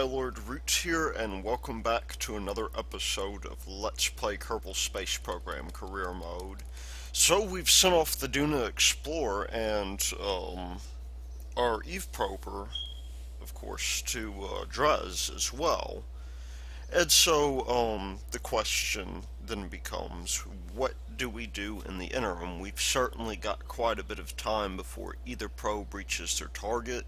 Skylord Root here, and welcome back to another episode of Let's Play Kerbal Space Program Career Mode. So we've sent off the Duna Explorer and our Eve Prober, of course, to Dres as well. And so the question then becomes, what do we do in the interim? We've certainly got quite a bit of time before either probe reaches their target,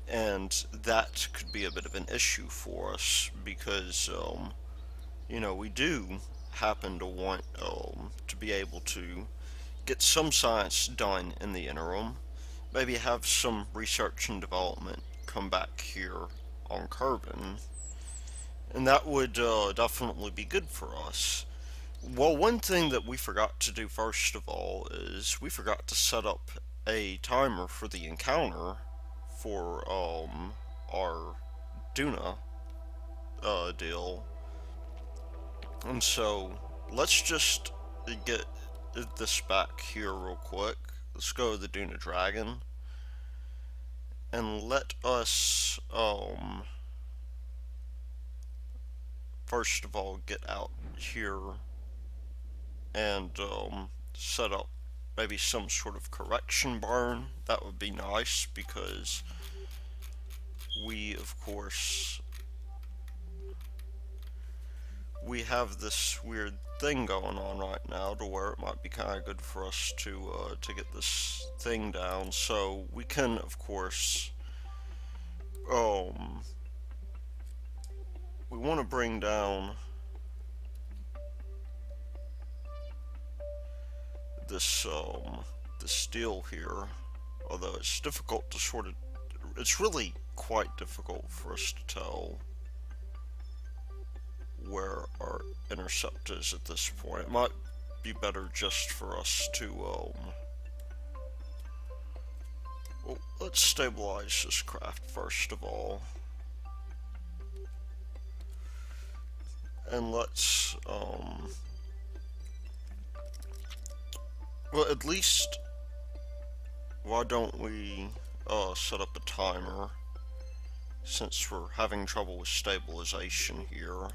and that could be a bit of an issue for us because we do happen to want to be able to get some science done in the interim, maybe have some research and development come back here on Kerbin, and that would definitely be good for us. Well, one thing that we forgot to do first of all is we forgot to set up a timer for the encounter for our Duna deal. And so let's just get this back here real quick. Let's go to the Duna Dragon and let us first of all get out here and set up maybe some sort of correction burn. That would be nice because we, of course, we have this weird thing going on right now to where it might be kind of good for us to get this thing down. So we can, of course, we want to bring down this steel here, although it's difficult to sort of, it's really quite difficult for us to tell where our intercept is at this point. It might be better just for us to well, let's stabilize this craft first of all, and let's well, at least, why don't we set up a timer, since we're having trouble with stabilization here.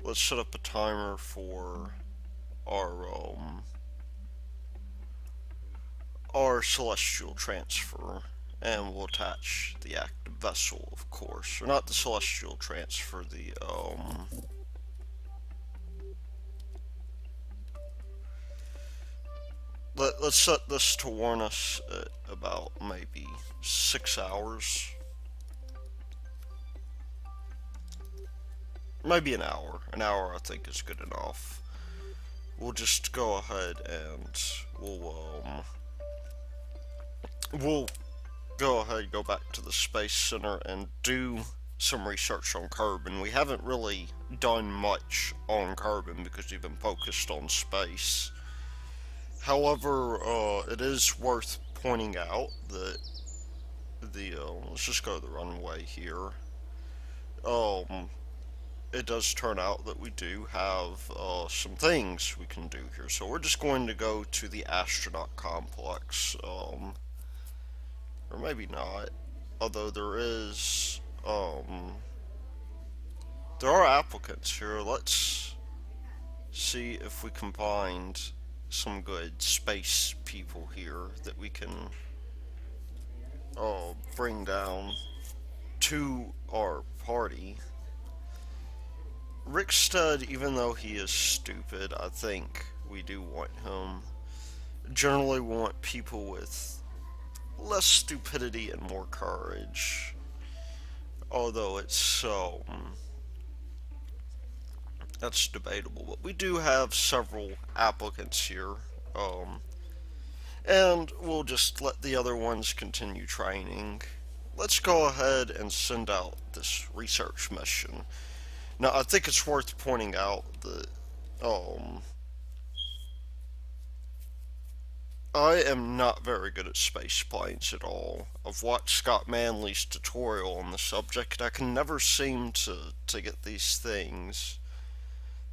Let's set up a timer for our celestial transfer, and we'll attach the active vessel, of course, or not the celestial transfer, the let's set this to warn us at about maybe 6 hours. Maybe an hour. An hour I think is good enough. We'll just go ahead and we'll go back to the Space Center and do some research on Kerbin. We haven't really done much on Kerbin because we've been focused on space. However, it is worth pointing out that let's just go to the runway here. It does turn out that we do have some things we can do here. So we're just going to go to the astronaut complex, or maybe not. Although there are applicants here. Let's see if we can find some good space people here that we can bring down to our party. Rickstead, even though he is stupid, I think we do want him. Generally want people with less stupidity and more courage. Although it's that's debatable, but we do have several applicants here. And we'll just let the other ones continue training. Let's go ahead and send out this research mission. Now, I think it's worth pointing out that I am not very good at space planes at all. I've watched Scott Manley's tutorial on the subject, and I can never seem to get these things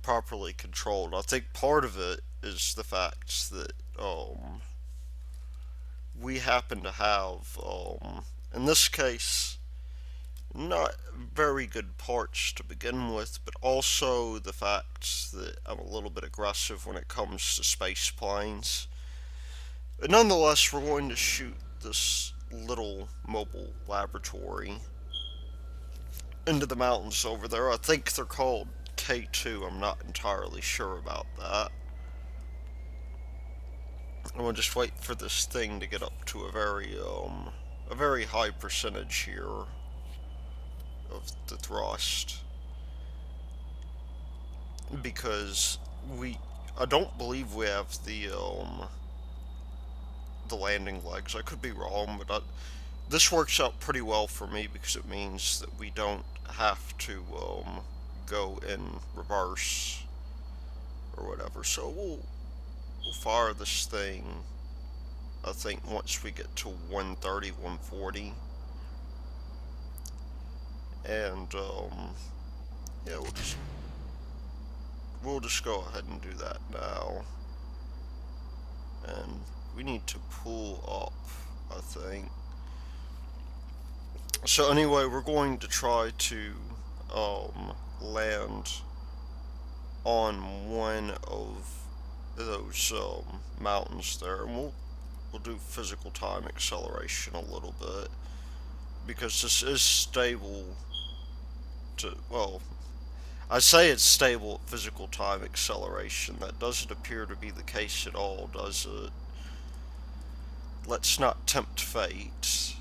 properly controlled. I think part of it is the fact that we happen to have In this case, not very good parts to begin with, but also the fact that I'm a little bit aggressive when it comes to space planes. But nonetheless, we're going to shoot this little mobile laboratory into the mountains over there. I think they're called K2. I'm not entirely sure about that. And we'll just wait for this thing to get up to a very high percentage here of the thrust, because I don't believe we have the landing legs. I could be wrong, but this works out pretty well for me because it means that we don't have to go in reverse or whatever. So we'll fire this thing, I think, once we get to 130, 140. And yeah, we'll just go ahead and do that now. And we need to pull up, I think. So anyway, we're going to try to land on one of those mountains there, and we'll do physical time acceleration a little bit, because this is stable to, well, I say it's stable at physical time acceleration. That doesn't appear to be the case at all, does it? Let's not tempt fate.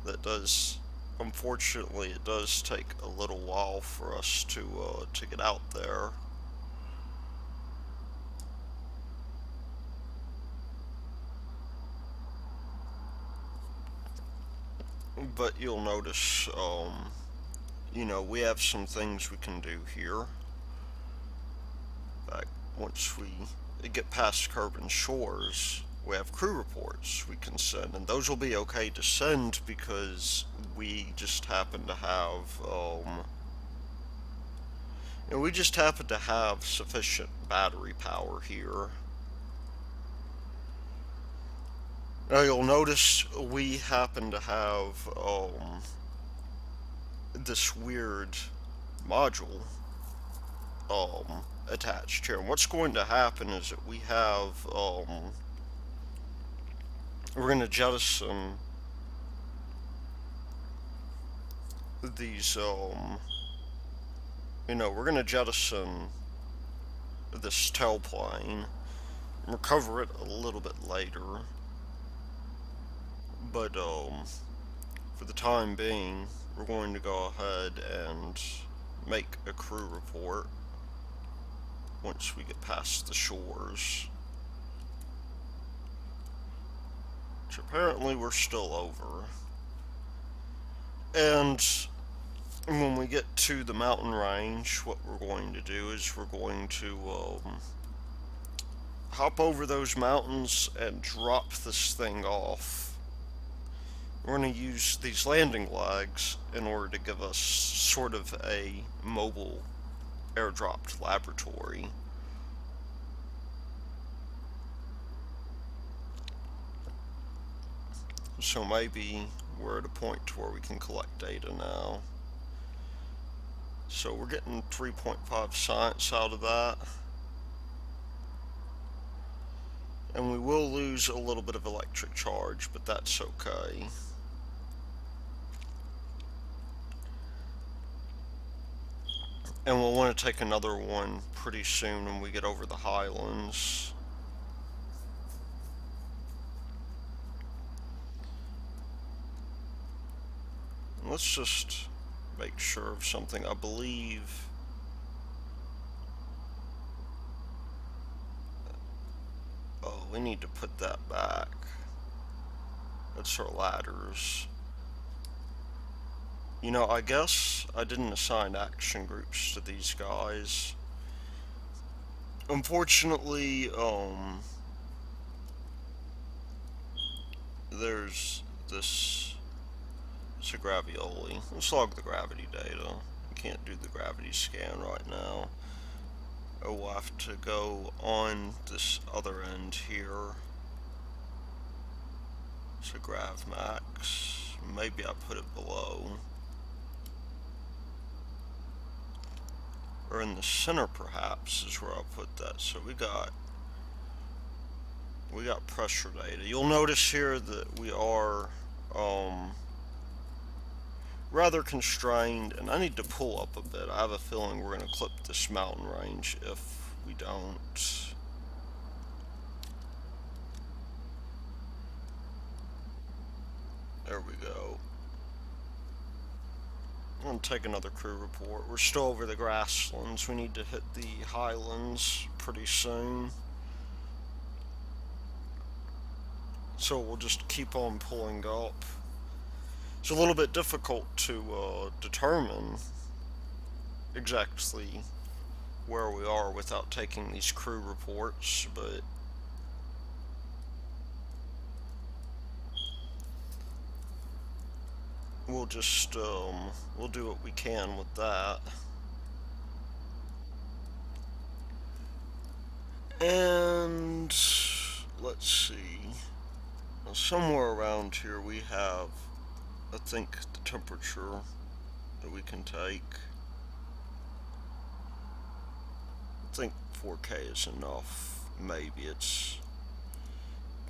That does, unfortunately, it does take a little while for us to get out there. But you'll notice, we have some things we can do here. In fact, once we get past Kerbin Shores, we have crew reports we can send, and those will be okay to send because we just happen to have, we just happen to have sufficient battery power here. Now you'll notice we happen to have this weird module attached here. And what's going to happen is that we have we're going to jettison these we're going to jettison this tailplane, recover it a little bit later. But for the time being, we're going to go ahead and make a crew report once we get past the shores, which apparently we're still over. And when we get to the mountain range, what we're going to do is we're going to hop over those mountains and drop this thing off. We're going to use these landing legs in order to give us sort of a mobile airdropped laboratory. So maybe we're at a point where we can collect data now. So we're getting 3.5 science out of that. And we will lose a little bit of electric charge, but that's okay. And we'll want to take another one pretty soon when we get over the highlands. Let's just make sure of something. I believe we need to put that back. That's our ladders. I guess I didn't assign action groups to these guys. Unfortunately, there's this. It's a gravioli. Let's log the gravity data. We can't do the gravity scan right now. We'll have to go on this other end here. So grav max. maybe I put it below. Or in the center, perhaps, is where I'll put that. So we got pressure data. You'll notice here that we are rather constrained, and I need to pull up a bit. I have a feeling we're going to clip this mountain range if we don't. There we go. I'm going to take another crew report. We're still over the grasslands. We need to hit the highlands pretty soon. So we'll just keep on pulling up. It's a little bit difficult to determine exactly where we are without taking these crew reports, but we'll just we'll do what we can with that. And let's see, somewhere around here we have, I think, the temperature that we can take. I think 4K is enough. Maybe it's,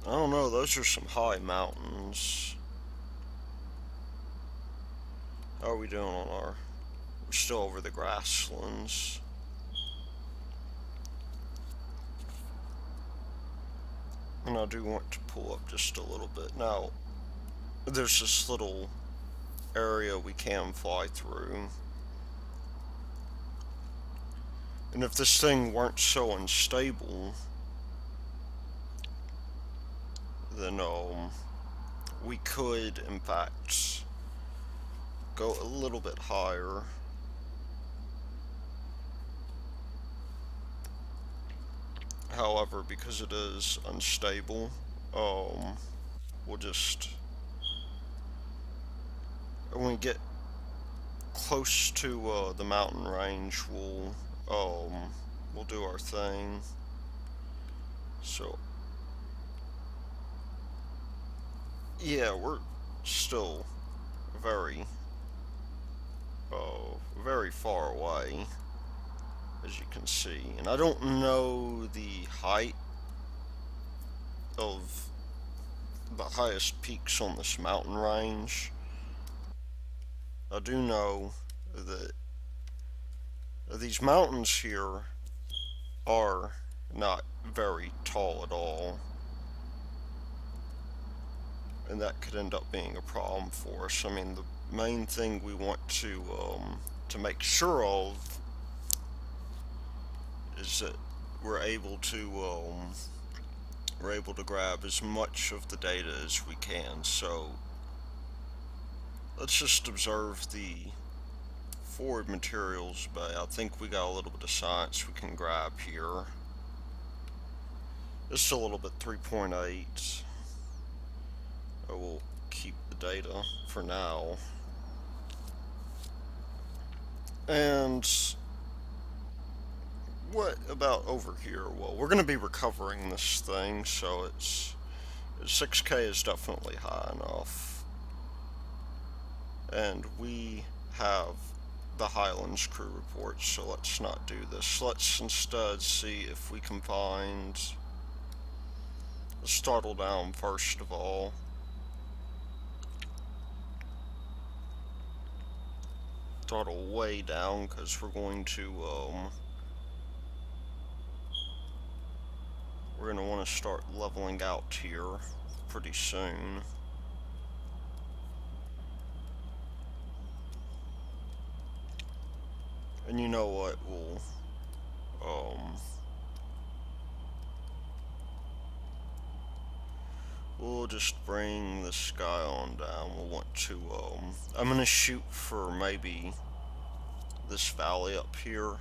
I don't know, those are some high mountains. How are we doing on our, we're still over the grasslands. And I do want to pull up just a little bit. Now, there's this little area we can fly through. And if this thing weren't so unstable, then we could, in fact, go a little bit higher. However, because it is unstable, we'll just, when we get close to the mountain range, we'll do our thing. So yeah, we're still very very far away, as you can see, and I don't know the height of the highest peaks on this mountain range. I do know that these mountains here are not very tall at all, and that could end up being a problem for us. I mean, the main thing we want to make sure of is that we're able to grab as much of the data as we can. So let's just observe the forward materials bay. I think we got a little bit of science we can grab here. Just a little bit 3.8. I will keep the data for now. And what about over here? Well, we're going to be recovering this thing, so it's 6K is definitely high enough. And we have the Highlands crew reports, so let's not do this. Let's instead see if we can find, let's throttle down first of all. Throttle way down, because we're going to want to start leveling out here pretty soon. And you know what, we'll just bring the sky on down. We'll want to, I'm gonna shoot for maybe this valley up here.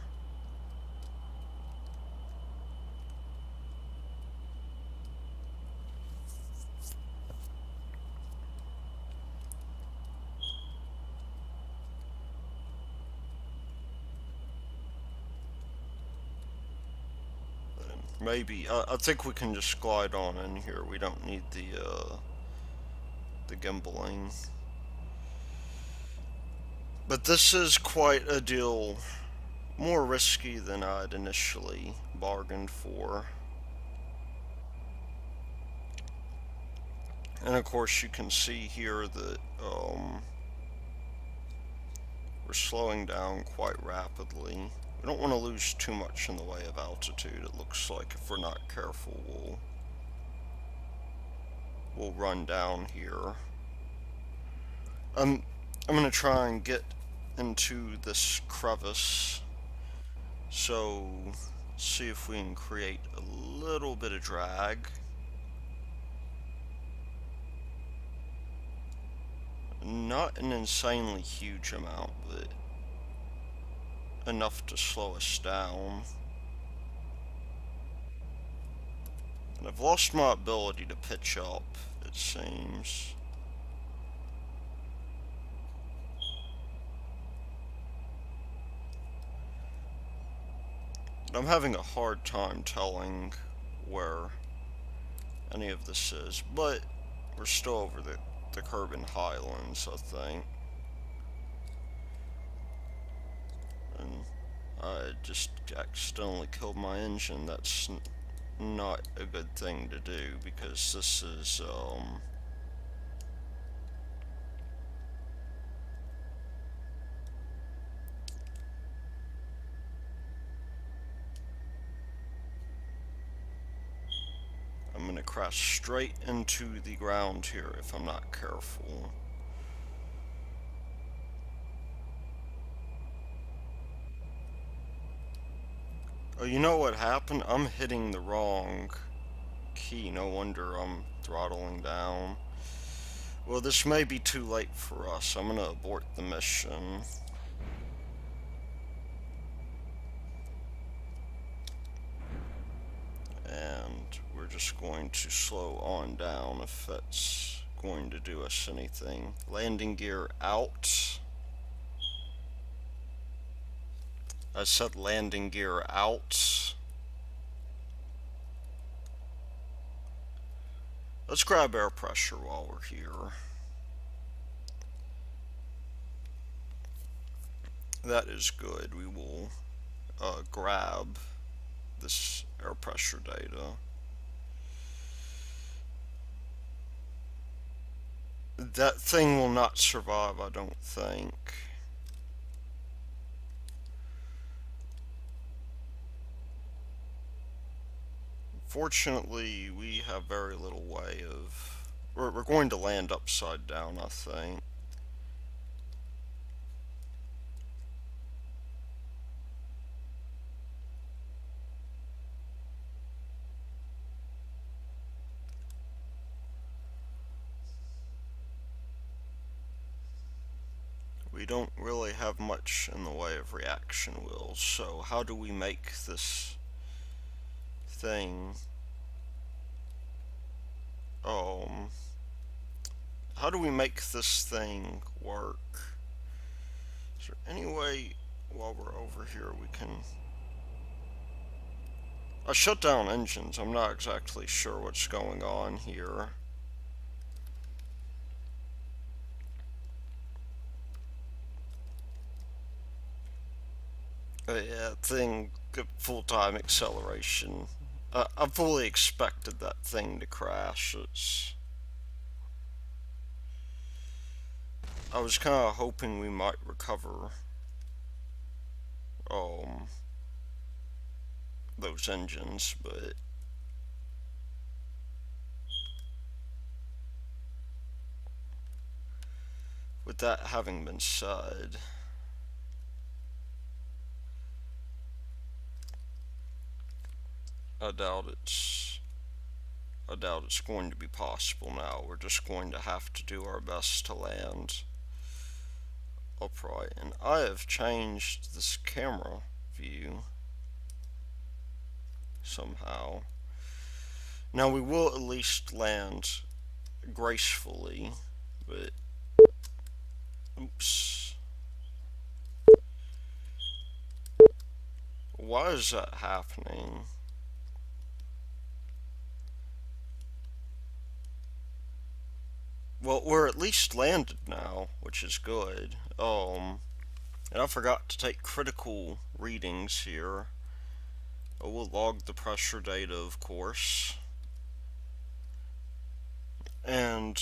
Maybe, I think we can just glide on in here. We don't need the gimbaling. But this is quite a deal more risky than I'd initially bargained for. And of course, you can see here that we're slowing down quite rapidly. We don't want to lose too much in the way of altitude. It looks like if we're not careful, we'll run down here. I'm gonna try and get into this crevice. So, see if we can create a little bit of drag. Not an insanely huge amount, but enough to slow us down. And I've lost my ability to pitch up, it seems. I'm having a hard time telling where any of this is, but we're still over the Kerbal Highlands, I think. And I just accidentally killed my engine. That's not a good thing to do, because this is, I'm gonna crash straight into the ground here if I'm not careful. Oh, you know what happened? I'm hitting the wrong key. No wonder I'm throttling down. Well, this may be too late for us. I'm gonna abort the mission. And we're just going to slow on down if that's going to do us anything. Landing gear out. I said landing gear out. Let's grab air pressure while we're here. That is good. We will grab this air pressure data. That thing will not survive, I don't think. Fortunately, we have very little way of... We're going to land upside down, I think. We don't really have much in the way of reaction wheels, so how do we make this thing... how do we make this thing work? Is there any way, while we're over here, we can... I shut down engines. I'm not exactly sure what's going on here. Yeah, thing, full-time acceleration. I fully expected that thing to crash. I was kind of hoping we might recover those engines, but with that having been said, I doubt it's going to be possible now. We're just going to have to do our best to land upright. And I have changed this camera view somehow. Now we will at least land gracefully, but oops. Why is that happening? Well, we're at least landed now, which is good. And I forgot to take critical readings here. I will log the pressure data, of course. And,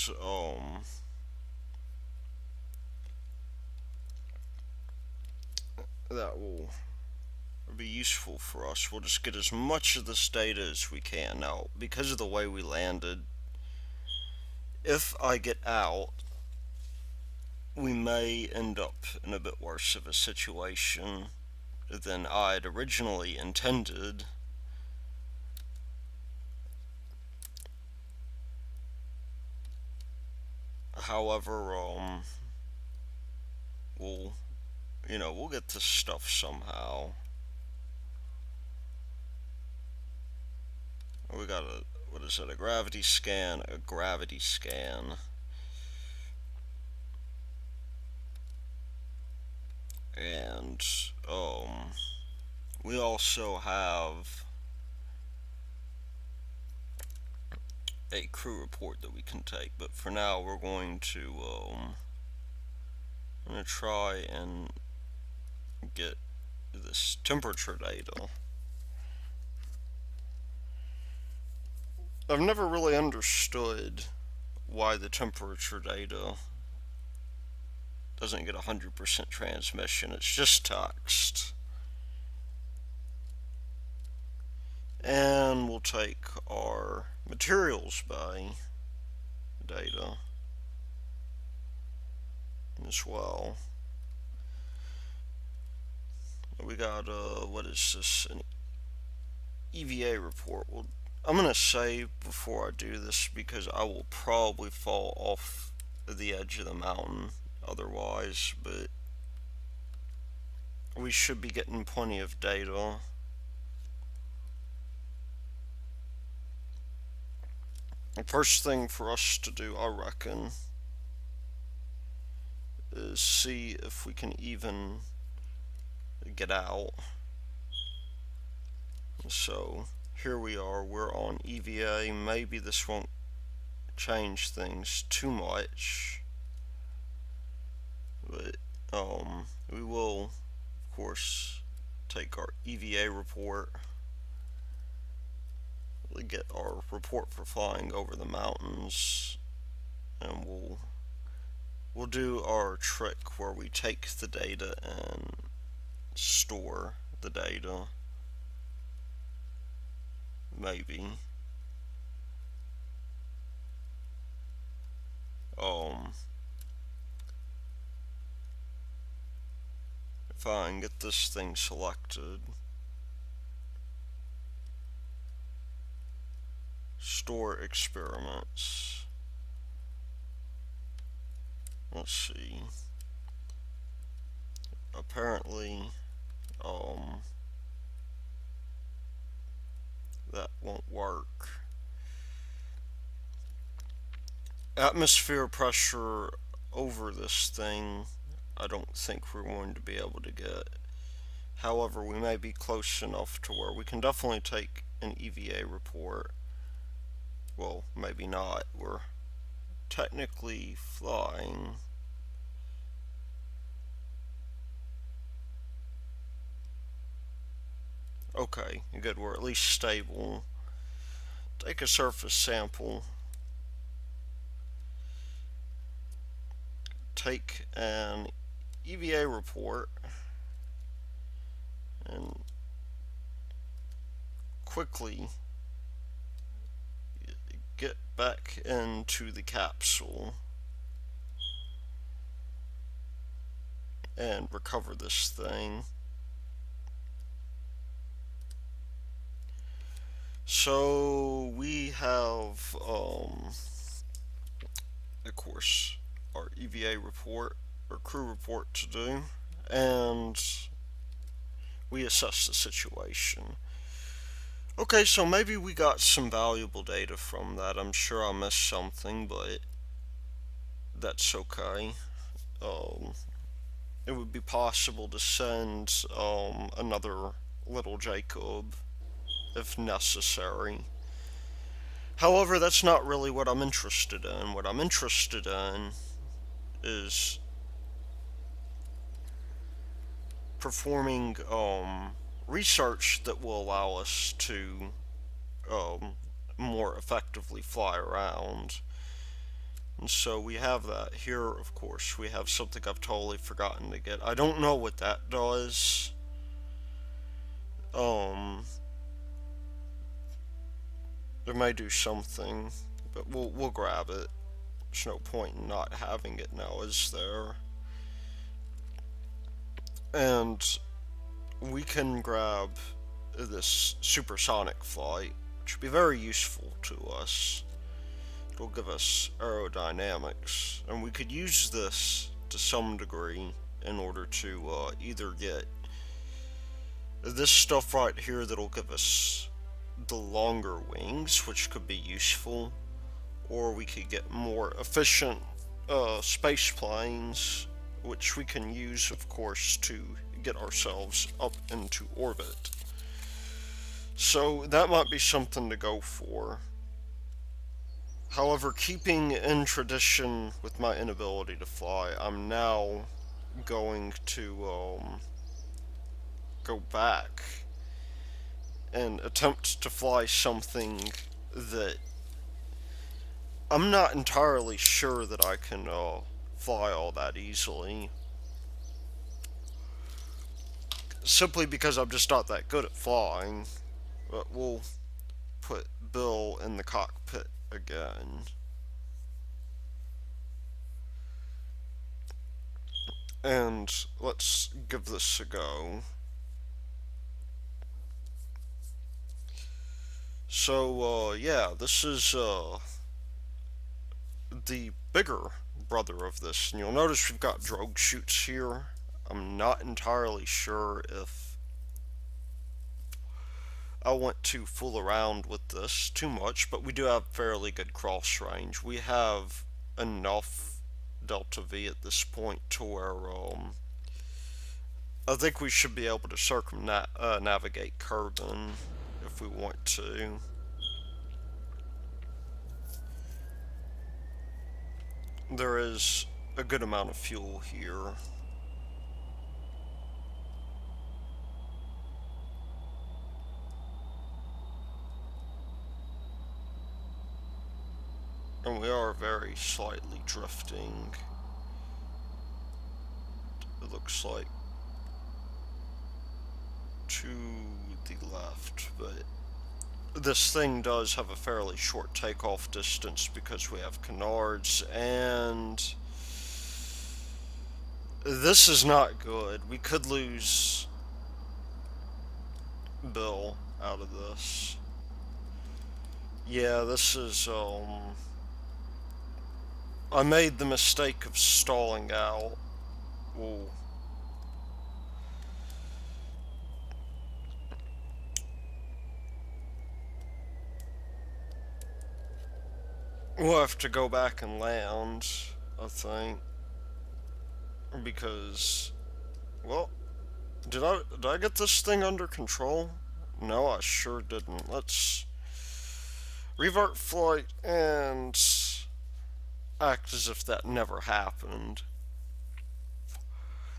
that will be useful for us. We'll just get as much of this data as we can. Now, because of the way we landed, if I get out, we may end up in a bit worse of a situation than I'd originally intended. However, we'll, we'll get this stuff somehow. We got what is it, a gravity scan, a gravity scan. And, we also have a crew report that we can take, but for now we're going to, I'm going to try and get this temperature data. I've never really understood why the temperature data doesn't get 100% transmission. It's just text. And we'll take our materials by data as well. We got, what is this? An EVA report. Well, I'm going to say before I do this, because I will probably fall off the edge of the mountain otherwise, but we should be getting plenty of data. The first thing for us to do, I reckon, is see if we can even get out. So here we are, we're on EVA. Maybe this won't change things too much, but we will, of course, take our EVA report, get our report for flying over the mountains, and we'll do our trick where we take the data and store the data. Maybe. If I can get this thing selected, store experiments. Let's see. Apparently, that won't work. Atmosphere pressure over this thing, I don't think we're going to be able to get. However, we may be close enough to where we can definitely take an EVA report. Well, maybe not. We're technically flying. Okay, good. We're at least stable. Take a surface sample. Take an EVA report and quickly get back into the capsule and recover this thing. So we have, of course, our EVA report or crew report to do, and we assess the situation. Okay, so maybe we got some valuable data from that. I'm sure I missed something, but that's okay. It would be possible to send another little Jacob if necessary. However, that's not really what I'm interested in. What I'm interested in is performing research that will allow us to um, more effectively fly around. And so we have that here, of course. We have something I've totally forgotten to get. I don't know what that does. Um, it may do something, but we'll grab it. There's no point in not having it now, is there? And we can grab this supersonic flight, which would be very useful to us. It'll give us aerodynamics, and we could use this to some degree in order to either get this stuff right here that'll give us the longer wings, which could be useful, or we could get more efficient space planes, which we can use, of course, to get ourselves up into orbit. So that might be something to go for. However, keeping in tradition with my inability to fly, I'm now going to go back and attempt to fly something that I'm not entirely sure that I can fly all that easily. Simply because I'm just not that good at flying. But we'll put Bill in the cockpit again. And let's give this a go. So, yeah, this is the bigger brother of this. And you'll notice we've got drogue chutes here. I'm not entirely sure if I want to fool around with this too much, but we do have fairly good cross range. We have enough Delta V at this point to where I think we should be able to circumnavigate Kerbin if we want to. There is a good amount of fuel here. And we are very slightly drifting. It looks like to the left, but this thing does have a fairly short takeoff distance because we have canards, and this is not good. We could lose Bill out of this. Yeah, this is, I made the mistake of stalling out. Whoa. We'll have to go back and land, I think. Because, well, did I get this thing under control? No, I sure didn't. Let's revert flight and act as if that never happened.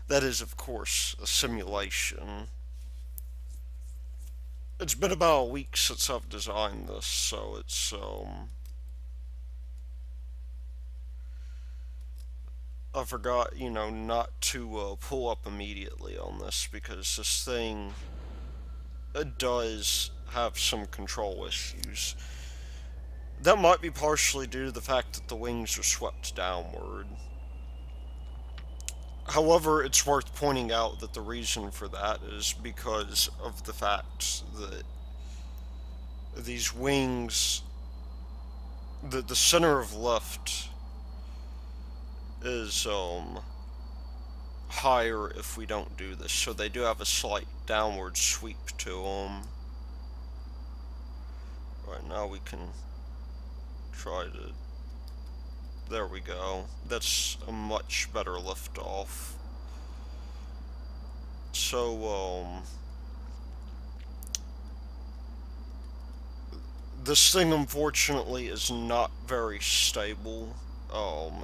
That is, of course, a simulation. It's been about a week since I've designed this, so it's, I forgot, not to pull up immediately on this because this thing, it does have some control issues. That might be partially due to the fact that the wings are swept downward. However, it's worth pointing out that the reason for that is because of the fact that these wings, the center of lift is higher if we don't do this, so they do have a slight downward sweep to them. Right now we can try to, there we go. That's a much better liftoff. So this thing unfortunately is not very stable.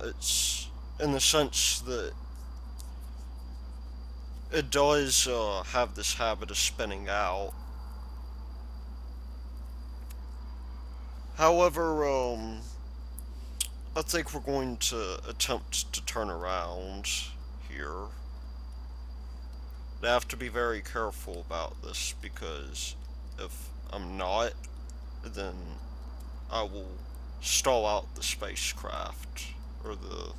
It's in the sense that it does have this habit of spinning out. However, I think we're going to attempt to turn around here. I have to be very careful about this because if I'm not, then I will stall out the spacecraft or the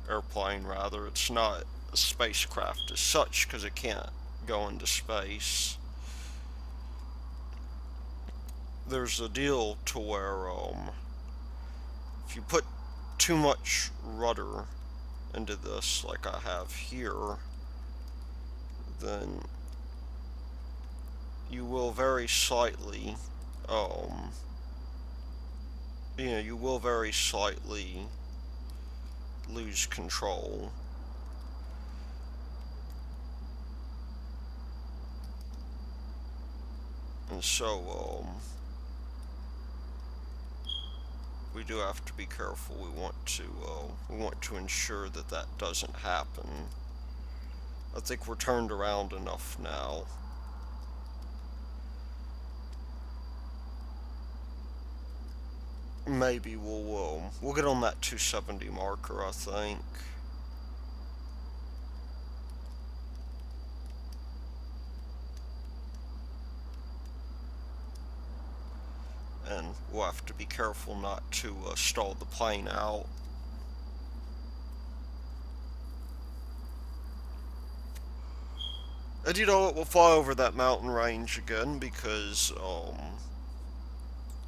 airplane rather. It's not a spacecraft as such because it can't go into space. There's a deal to where if you put too much rudder into this like I have here, then you will very slightly um you will very slightly lose control. And so we do have to be careful. We want to ensure that that doesn't happen. I think we're turned around enough now. Maybe we'll get on that 270 marker, I think. And we'll have to be careful not to stall the plane out. And you know what, we'll fly over that mountain range again because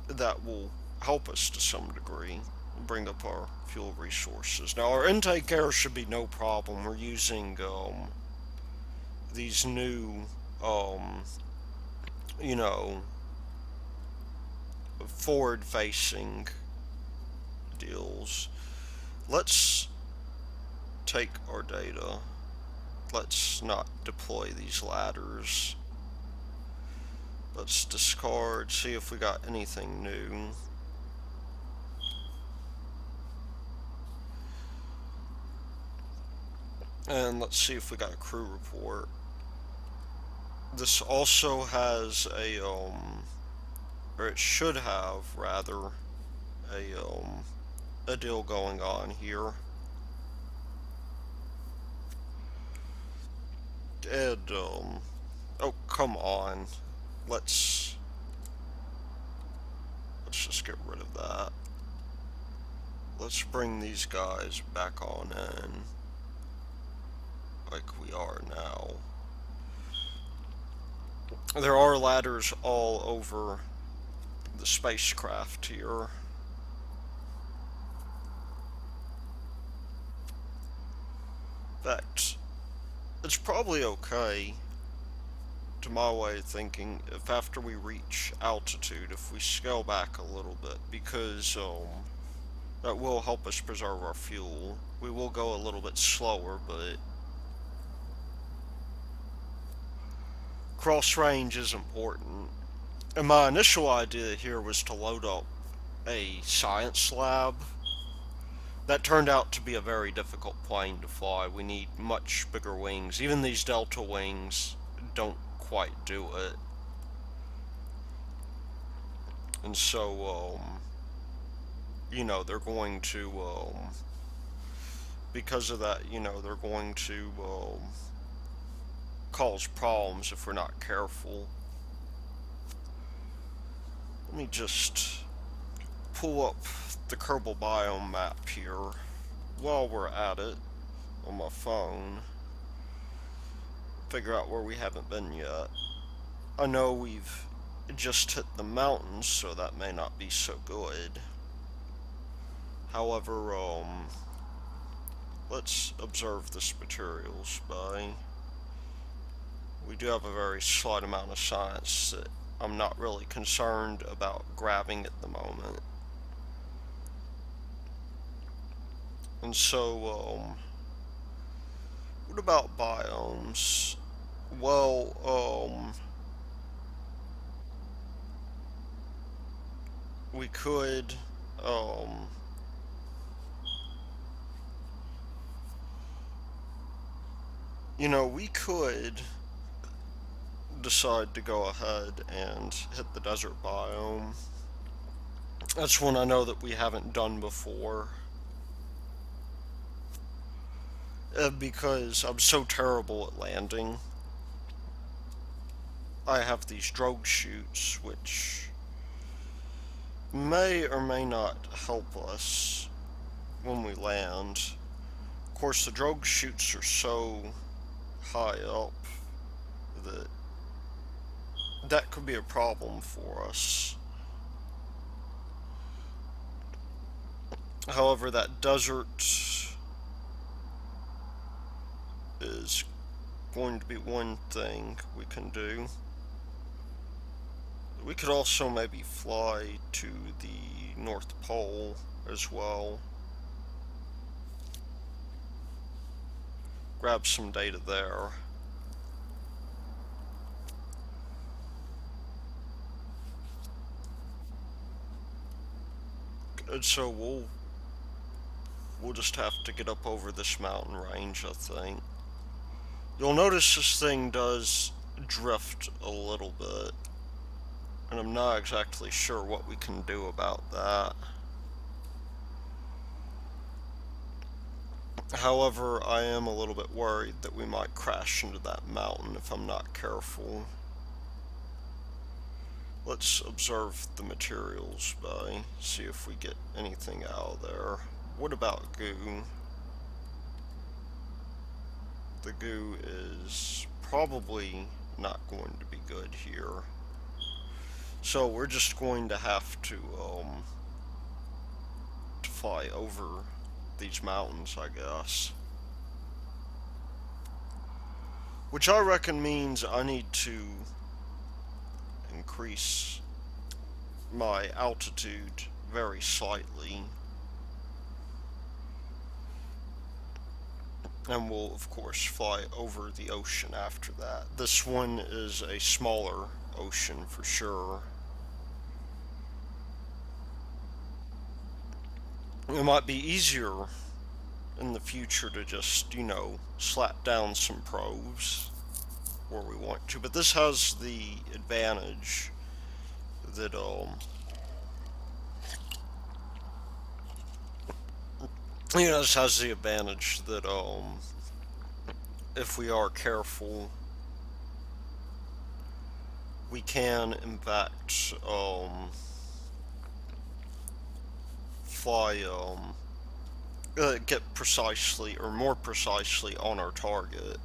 that will help us to some degree, bring up our fuel resources. Now our intake air should be no problem. We're using these new um, you know, forward facing deals. Let's take our data. Let's not deploy these ladders. Let's discard, see if we got anything new. And let's see if we got a crew report. This also has or it should have rather, a deal going on here. And oh come on, let's just get rid of that. Let's bring these guys back on in like we are now. There are ladders all over the spacecraft here. In fact, it's probably okay, to my way of thinking, if after we reach altitude, if we scale back a little bit, because that will help us preserve our fuel. We will go a little bit slower, but cross range is important. And my initial idea here was to load up a science lab. That turned out to be a very difficult plane to fly. We need much bigger wings. Even these Delta wings don't quite do it. And so, they're going to, because of that, they're going to cause problems if we're not careful. Let me just pull up the Kerbal biome map here while we're at it on my phone. Figure out where we haven't been yet. I know we've just hit the mountains, so that may not be so good. However, let's observe this materials by. We do have a very slight amount of science that I'm not really concerned about grabbing at the moment. And so, what about biomes? Well, we could, We could decide to go ahead and hit the desert biome. That's one I know that we haven't done before. Because I'm so terrible at landing. I have these drogue chutes, which may or may not help us when we land. Of course, the drogue chutes are so high up that that could be a problem for us. However, that desert is going to be one thing we can do. We could also maybe fly to the North Pole as well. Grab some data there. And so we'll just have to get up over this mountain range, I think. You'll notice this thing does drift a little bit, and I'm not exactly sure what we can do about that. However, I am a little bit worried that we might crash into that mountain if I'm not careful. Let's observe the materials bay, see if we get anything out of there. What about goo? The goo is probably not going to be good here. So we're just going to have to fly over these mountains, I guess. Which I reckon means I need to increase my altitude very slightly. And we'll, of course, fly over the ocean after that. This one is a smaller ocean for sure. It might be easier in the future to just, slap down some probes where we want to. But this has the advantage that, this has the advantage that, if we are careful, we can, in fact, fly, get precisely, or more precisely, on our target.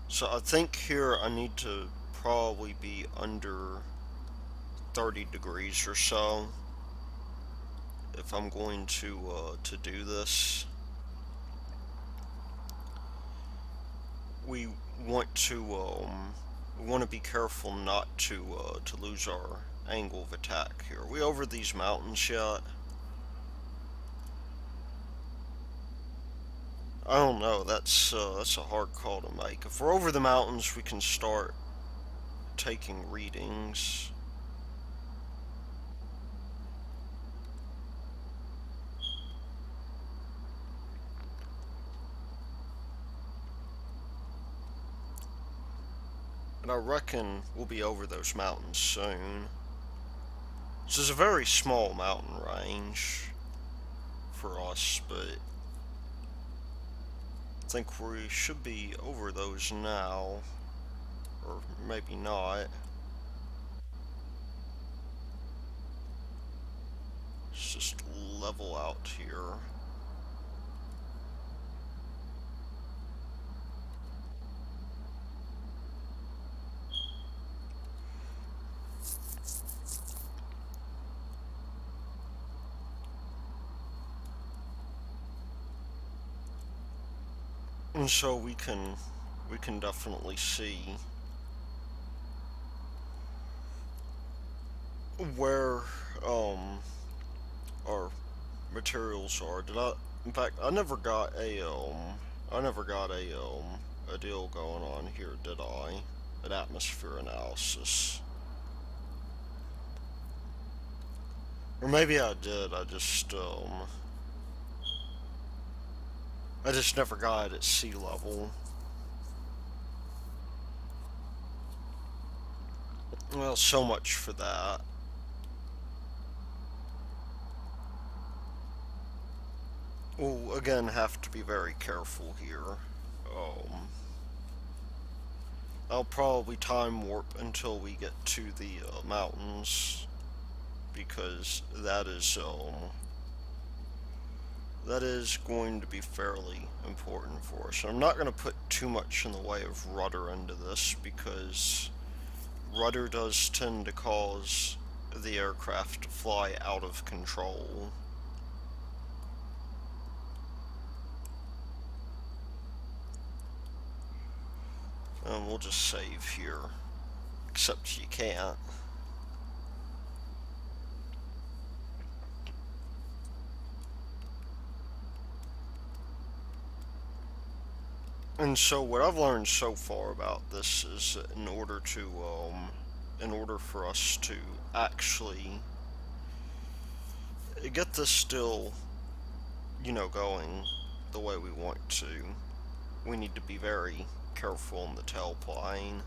So I think here I need to probably be under 30 degrees or so if I'm going to do this. We want to be careful not to lose our angle of attack here. Are we over these mountains yet? I don't know. That's a hard call to make. If we're over the mountains, we can start taking readings. And I reckon we'll be over those mountains soon. This is a very small mountain range for us, but I think we should be over those now. Or maybe not. Let's just level out here. And so we can definitely see where our materials are. In fact, I never got a deal going on here, did I? An atmosphere analysis. Or maybe I did. I just I just never got it at sea level. Well, so much for that. We'll again have to be very careful here. Um, I'll probably time warp until we get to the mountains because that is going to be fairly important for us. I'm not going to put too much in the way of rudder into this because rudder does tend to cause the aircraft to fly out of control. And we'll just save here. Except you can't. And so what I've learned so far about this is that in order for us to actually get this still, going the way we want to, we need to be very careful in the tailplane.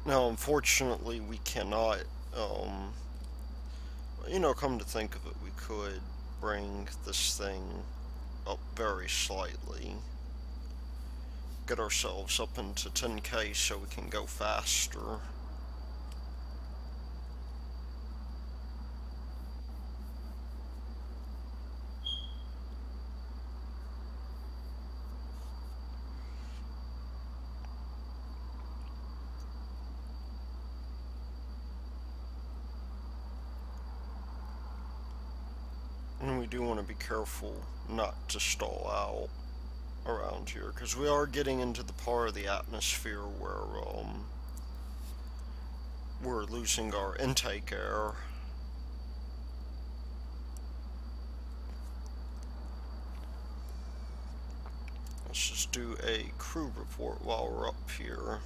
Now, unfortunately, we cannot, come to think of it, we could bring this thing up very slightly. Get ourselves up into 10K so we can go faster. And we do want to be careful not to stall out around here, because we are getting into the part of the atmosphere where we're losing our intake air. Let's just do a crew report while we're up here.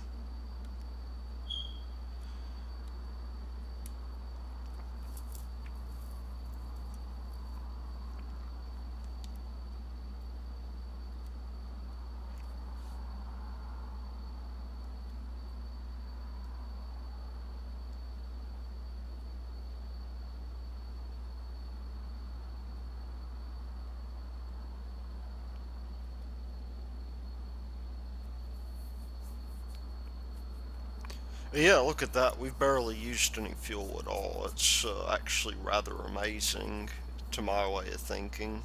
Yeah, look at that. We've barely used any fuel at all. It's actually rather amazing to my way of thinking.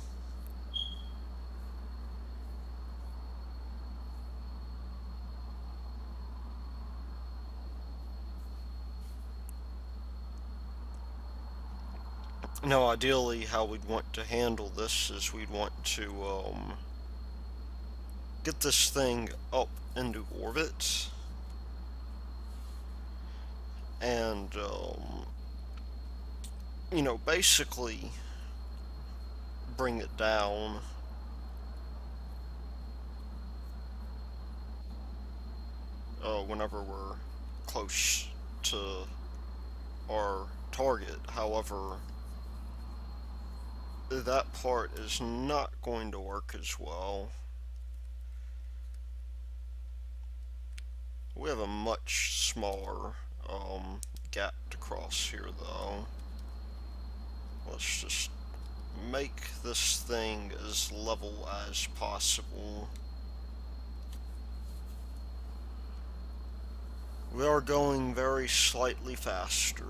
Now, ideally, how we'd want to handle this is we'd want to get this thing up into orbit and, basically bring it down. Whenever we're close to our target. However, that part is not going to work as well. We have a much smaller gap to cross here, though. Let's just make this thing as level as possible. We are going very slightly faster.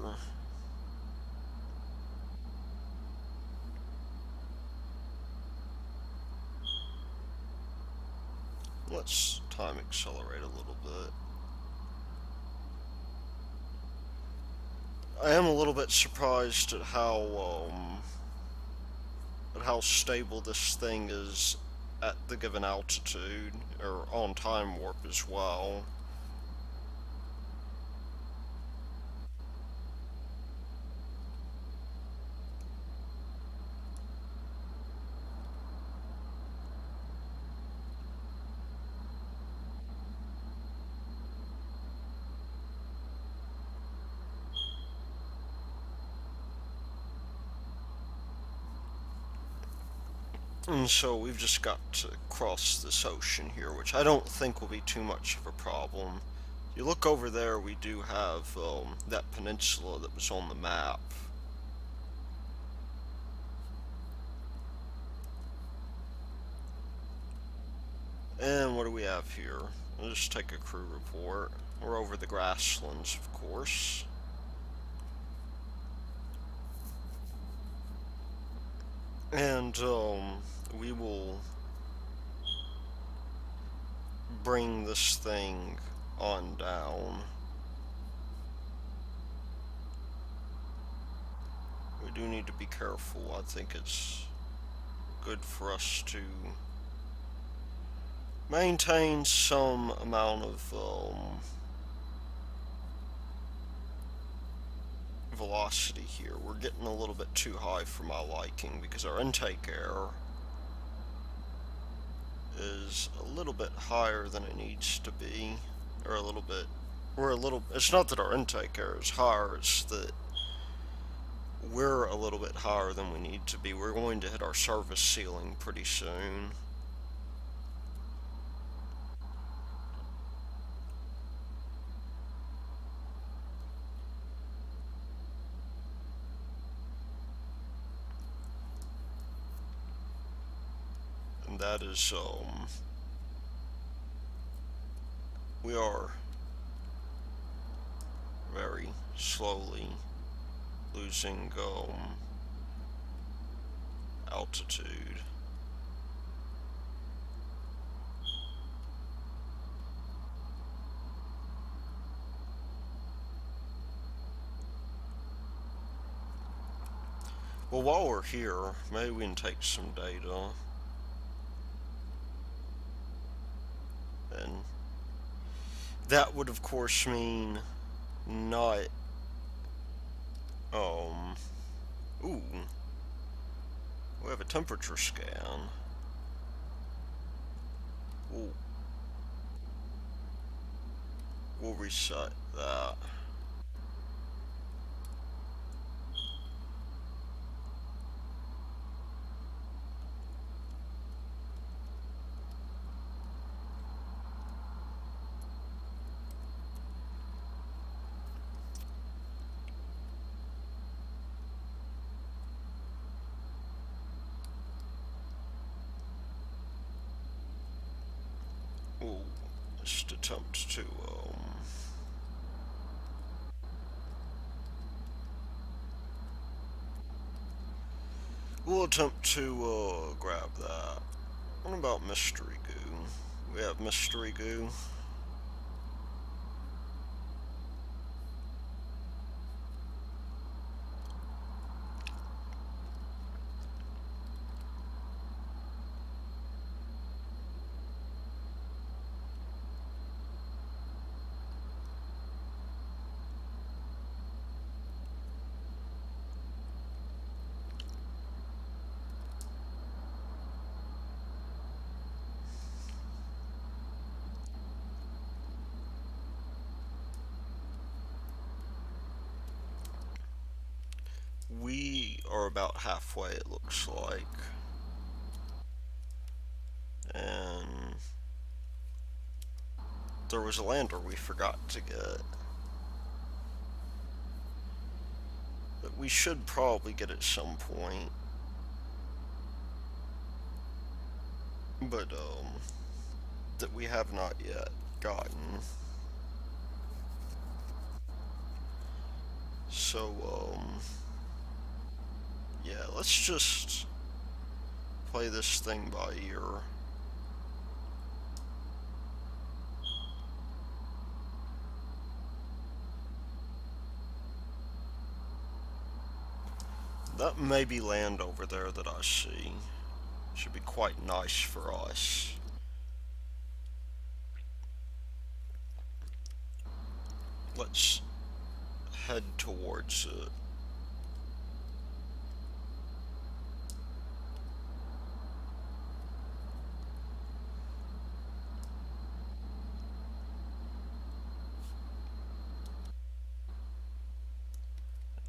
Let's time accelerate a little bit. I am a little bit surprised at how stable this thing is at the given altitude, or on time warp as well. And so we've just got to cross this ocean here, which I don't think will be too much of a problem. You look over there, we do have that peninsula that was on the map. And what do we have here? I'll just take a crew report. We're over the grasslands, of course. And we will bring this thing on down. We do need to be careful. I think it's good for us to maintain some amount of velocity here. We're getting a little bit too high for my liking because our intake air is a little bit higher than it needs to be, or a little bit. It's not that our intake air is higher, it's that we're a little bit higher than we need to be. We're going to hit our service ceiling pretty soon. And that is, we are very slowly losing, altitude. Well, while we're here, maybe we can take some data. And that would, of course, mean not, um, ooh, we have a temperature scan. Ooh. We'll reset that. Ooh, just attempt to, we'll attempt to, grab that. What about mystery goo? We have mystery goo. We are about halfway, it looks like. And there was a lander we forgot to get. That we should probably get at some point. But, that we have not yet gotten. So, yeah, let's just play this thing by ear. That may be land over there that I see. Should be quite nice for us. Let's head towards it.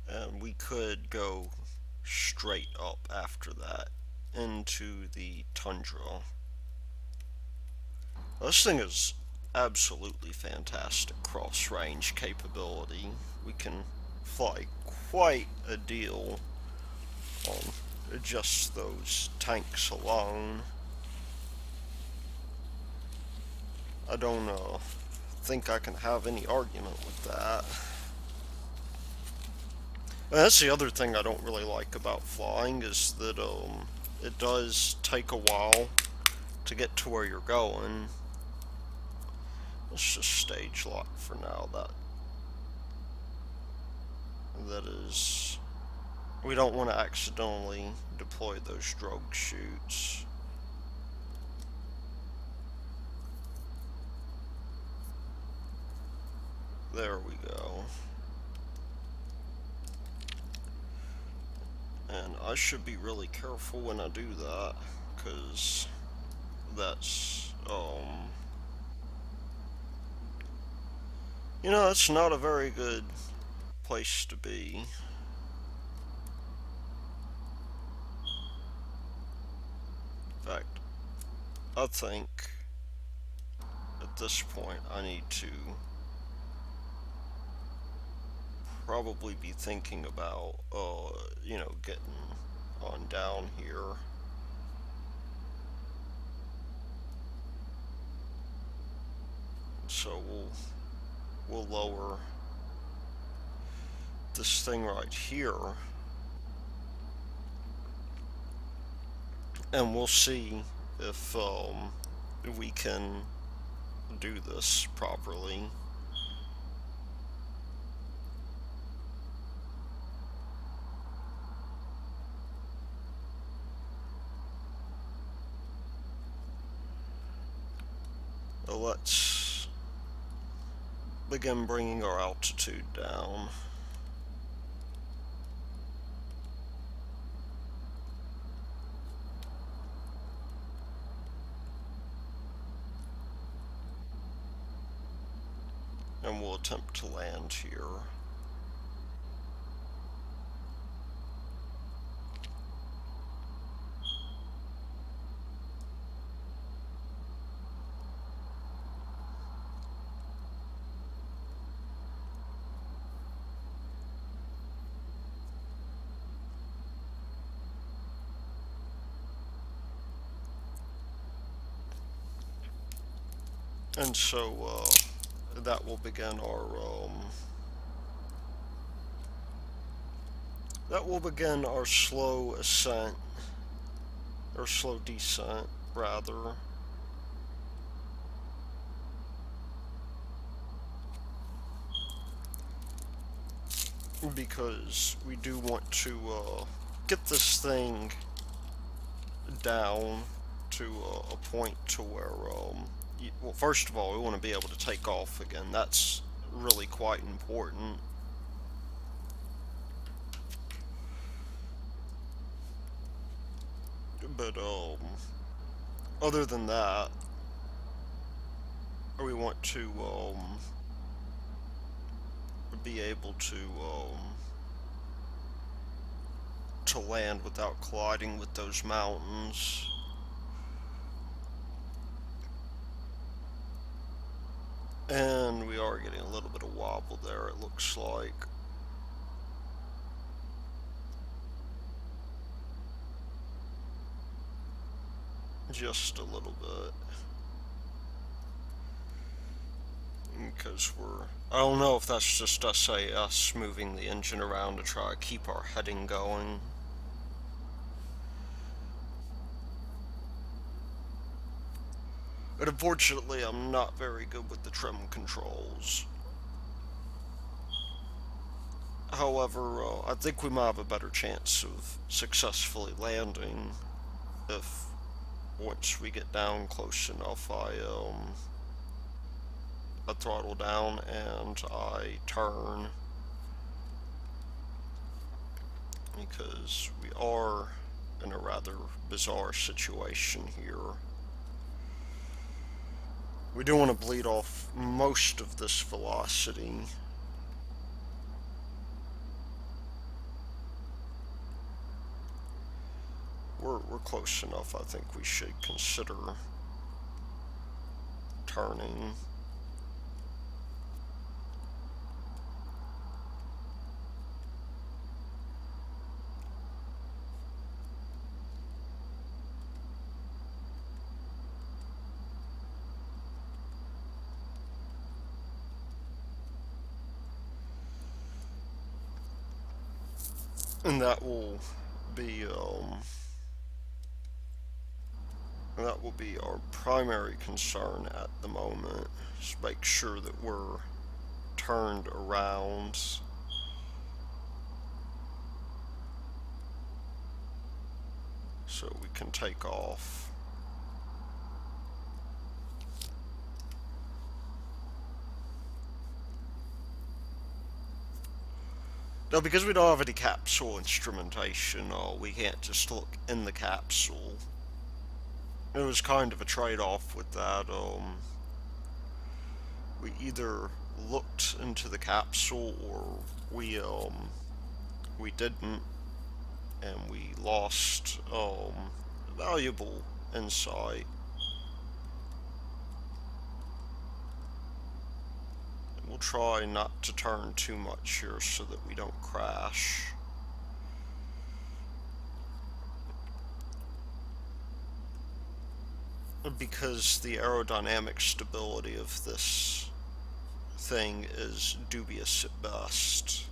And we could go straight up after that into the tundra. This thing is absolutely fantastic cross-range capability. We can fly quite a deal on just those tanks alone. I don't think I can have any argument with that. And that's the other thing I don't really like about flying is that it does take a while to get to where you're going. Let's just stage lock for now. That is, we don't want to accidentally deploy those drogue chutes. There we go. And I should be really careful when I do that, because that's, you know, it's not a very good place to be. In fact, I think at this point I need to probably be thinking about, you know, getting on down here. So we'll lower this thing right here, and we'll see if we can do this properly. Let's begin bringing our altitude down. And we'll attempt to land here. And so that will begin our slow ascent, or slow descent rather. Because we do want to get this thing down to a point to where well, first of all, we want to be able to take off again. That's really quite important. But other than that, we want to be able to land without colliding with those mountains. And we are getting a little bit of wobble there, it looks like. Just a little bit. Because I don't know if that's just us moving the engine around to try to keep our heading going. But unfortunately, I'm not very good with the trim controls. However, I think we might have a better chance of successfully landing if once we get down close enough, I throttle down and I turn, because we are in a rather bizarre situation here. We do want to bleed off most of this velocity. we're close enough. I think we should consider turning. And be that will be our primary concern at the moment. Just make sure that we're turned around so we can take off. Now, because we don't have any capsule instrumentation, we can't just look in the capsule. It was kind of a trade-off with that. We either looked into the capsule or we didn't, and we lost valuable insight. We'll try not to turn too much here so that we don't crash. Because the aerodynamic stability of this thing is dubious at best.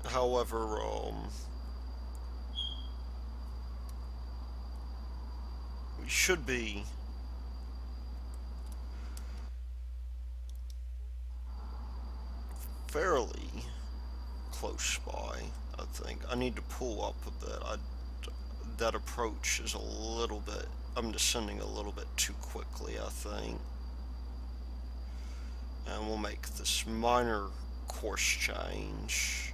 However, we should be fairly close by, I think. I need to pull up a bit. That approach is a little bit, I'm descending a little bit too quickly, I think. And we'll make this minor course change.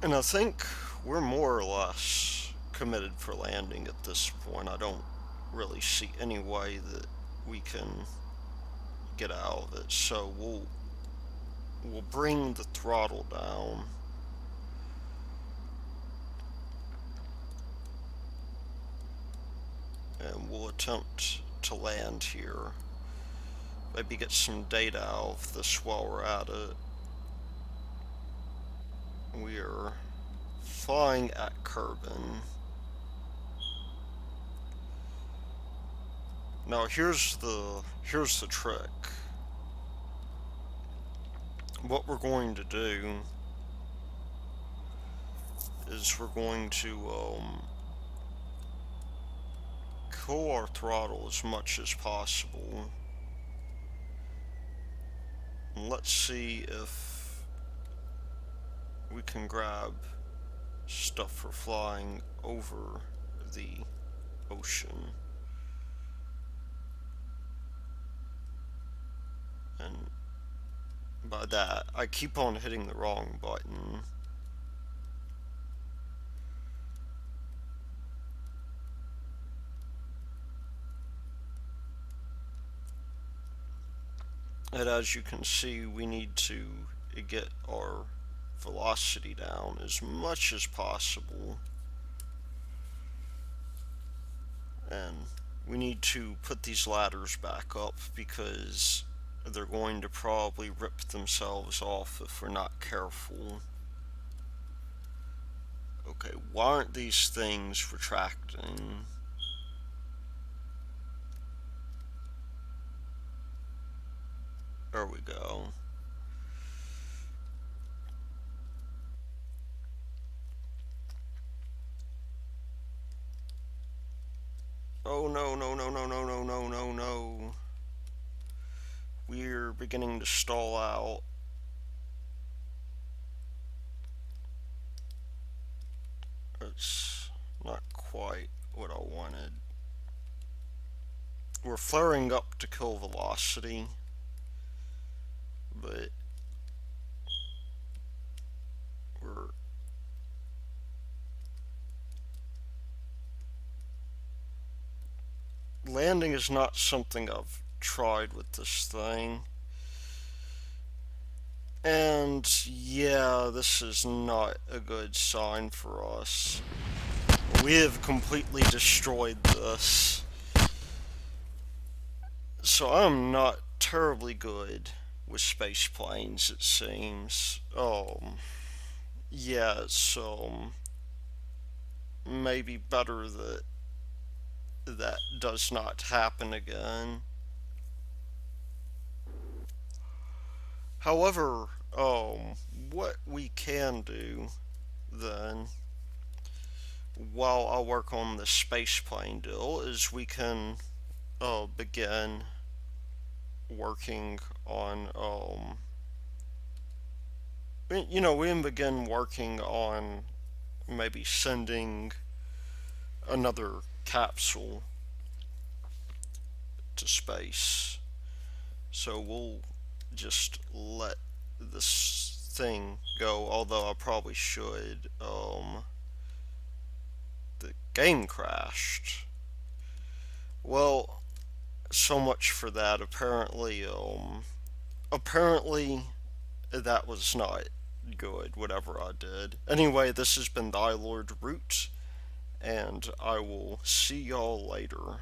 And I think we're more or less committed for landing at this point. I don't really see any way that we can get out of it. So we'll bring the throttle down. And we'll attempt to land here. Maybe get some data out of this while we're at it. We're flying at Kerbin. Now here's the trick. What we're going to do is we're going to cool our throttle as much as possible. And let's see if we can grab stuff for flying over the ocean. And by that, I keep on hitting the wrong button. And as you can see, we need to get our velocity down as much as possible. And we need to put these ladders back up because they're going to probably rip themselves off if we're not careful. Okay, why aren't these things retracting? There we go. Oh no, no, no, no, no, no, no, no, no. We're beginning to stall out. It's not quite what I wanted. we're flaring up to kill velocity, but we're landing is not something I've tried with this thing. And yeah, this is not a good sign for us. We have completely destroyed this. So I'm not terribly good with space planes, it seems. Yeah, so maybe better that that does not happen again. However, what we can do then, while I work on the space plane deal, is we can begin working on we can begin working on maybe sending another capsule to space. So we'll just let this thing go, although I probably should. The game crashed. Well, so much for that. Apparently that was not good, whatever I did. Anyway, this has been the Lord Root, and I will see y'all later.